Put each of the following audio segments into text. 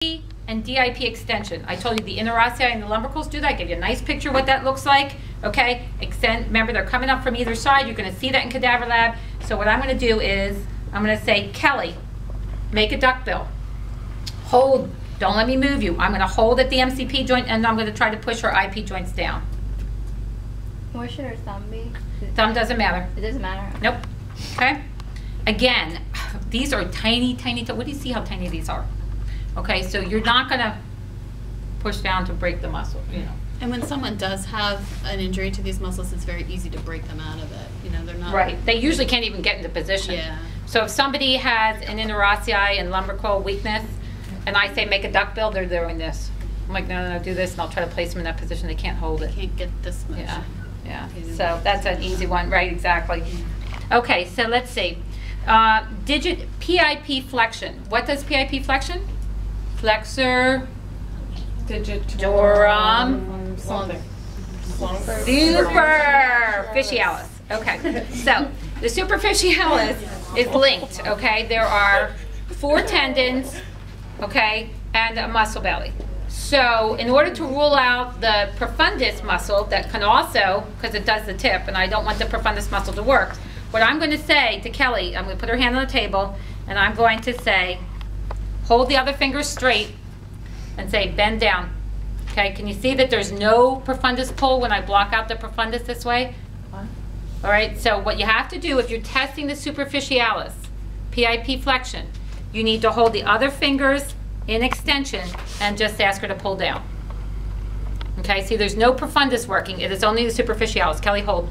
and DIP extension. I told you the interossei and the lumbricals do that. I give you a nice picture of what that looks like. Okay, extend. Remember, they're coming up from either side. You're going to see that in cadaver lab. So what I'm going to do is I'm going to say, Kelly, make a duckbill. Hold. Don't let me move you. I'm going to hold at the MCP joint, and I'm going to try to push her IP joints down. Where should her thumb be? Thumb doesn't matter. It doesn't matter? Nope. Okay. Again, these are tiny, tiny. What do you see how tiny these are? Okay, so you're not going to push down to break the muscle, you know. And when someone does have an injury to these muscles, it's very easy to break them out of it. You know, they're not... Right. They usually can't even get into position. Yeah. So if somebody has an interossei and lumbrical weakness, and I say make a duckbill, they're doing this. I'm like, no, no, no, do this, and I'll try to place them in that position. They can't hold it. Can't get this motion. Yeah, yeah. So that's an easy one, right? Exactly. Okay, so let's see. Digit PIP flexion. What does PIP flexion? Flexor digitorum superficialis. Okay, so the superficialis is linked. Okay, there are 4 tendons. Okay, and a muscle belly. So in order to rule out the profundus muscle that can also, because it does the tip, and I don't want the profundus muscle to work, what I'm going to say to Kelly, I'm going to put her hand on the table, and I'm going to say, hold the other finger straight, and say, bend down. Okay, can you see that there's no profundus pull when I block out the profundus this way? All right, so what you have to do if you're testing the superficialis, PIP flexion, you need to hold the other fingers in extension and just ask her to pull down. Okay, see there's no profundus working, it is only the superficialis. Kelly, hold.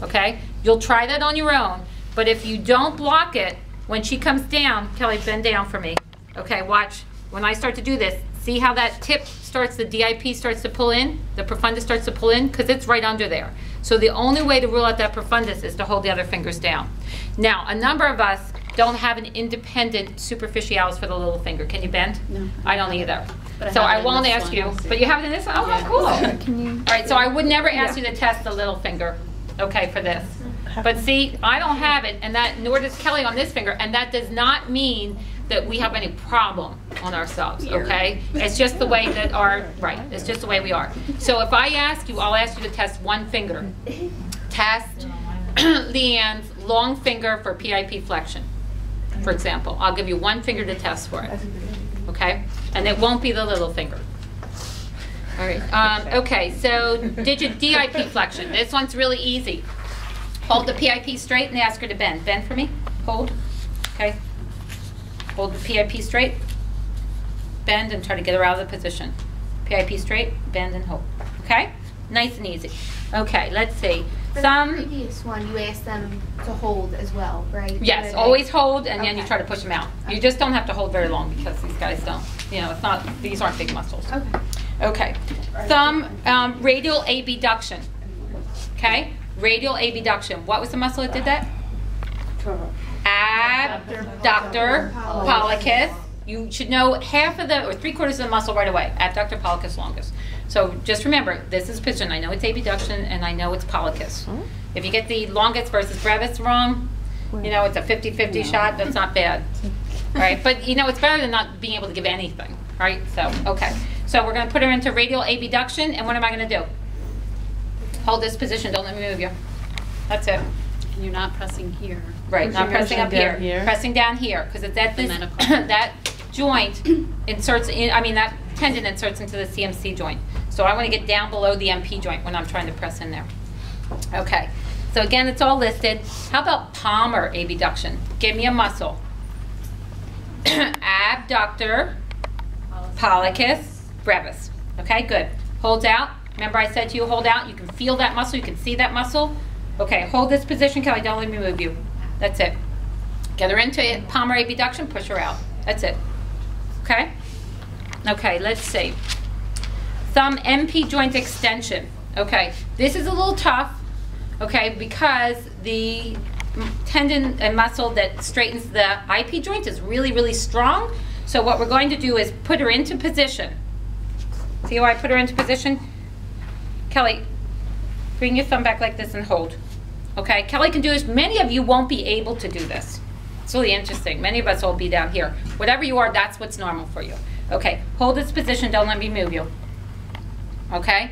Okay, you'll try that on your own, but if you don't block it, when she comes down, Kelly, bend down for me. Okay, watch. When I start to do this, see how that tip starts, the DIP starts to pull in, the profundus starts to pull in, because it's right under there. So the only way to rule out that profundus is to hold the other fingers down. Now, a number of us don't have an independent superficialis for the little finger. Can you bend? No. I don't either. So I won't ask you, but you have it in this one? Oh, how cool. Can you? All right, so I would never ask you to test the little finger, okay, for this. But see, I don't have it, and that, nor does Kelly on this finger, and that does not mean that we have any problem on ourselves, okay? It's just the way that right, it's just the way we are. So if I ask you, I'll ask you to test one finger. Test Leanne's long finger for PIP flexion, for example. I'll give you one finger to test for it, okay? And it won't be the little finger. All right, okay, so digit DIP flexion. This one's really easy. Hold the PIP straight and ask her to bend. Bend for me, hold, okay? Hold the PIP straight, bend, and try to get her out of the position. PIP straight, bend, and hold. Okay? Nice and easy. Okay, let's see. For the previous one, you asked them to hold as well, right? Yes, always hold, and then you try to push them out. You just don't have to hold very long because these guys don't. You know, it's not. These aren't big muscles. Okay. Okay. Thumb radial abduction. Okay. Radial abduction. What was the muscle that did that? Abductor pollicis. You should know half of the, or 3/4 of the muscle right away. Abductor pollicis longus. So just remember, this is position. I know it's abduction, and I know it's pollicis. If you get the longus versus brevis wrong, you know, it's a 50-50 shot. That's not bad. Right? But, you know, it's better than not being able to give anything. Right? So, okay. So we're going to put her into radial abduction, and what am I going to do? Hold this position. Don't let me move you. That's it. And you're not pressing here. Right, not pressing up here. Pressing down here, because it's at this, that joint inserts in, I mean, that tendon inserts into the CMC joint. So I want to get down below the MP joint when I'm trying to press in there. Okay, so again, it's all listed. How about palmar abduction? Give me a muscle. Abductor, pollicis, brevis. Okay, good. Holds out. Remember I said to you, hold out. You can feel that muscle. You can see that muscle. Okay, hold this position, Kelly. Don't let me move you. That's it. Get her into it. Palmar abduction. Push her out. That's it. Okay? Okay, let's see. Thumb MP joint extension. Okay, this is a little tough, okay, because the tendon and muscle that straightens the IP joint is really, really strong. So what we're going to do is put her into position. See how I put her into position? Kelly, bring your thumb back like this and hold. Okay, Kelly can do this. Many of you won't be able to do this. It's really interesting. Many of us will be down here. Whatever you are, that's what's normal for you. Okay, hold this position, don't let me move you. Okay,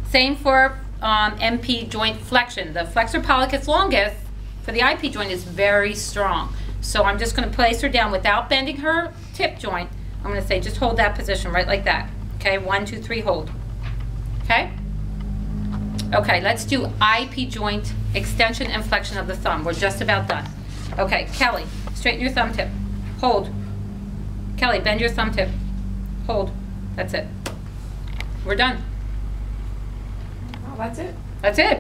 same for MP joint flexion. The flexor pollicis longus for the IP joint is very strong. So I'm just going to place her down without bending her tip joint. I'm going to say just hold that position right like that. Okay, 1, 2, 3, hold. Okay? Okay, let's do IP joint extension and flexion of the thumb. We're just about done. Okay, Kelly, straighten your thumb tip. Hold. Kelly, bend your thumb tip. Hold. That's it. We're done. Oh, that's it. That's it.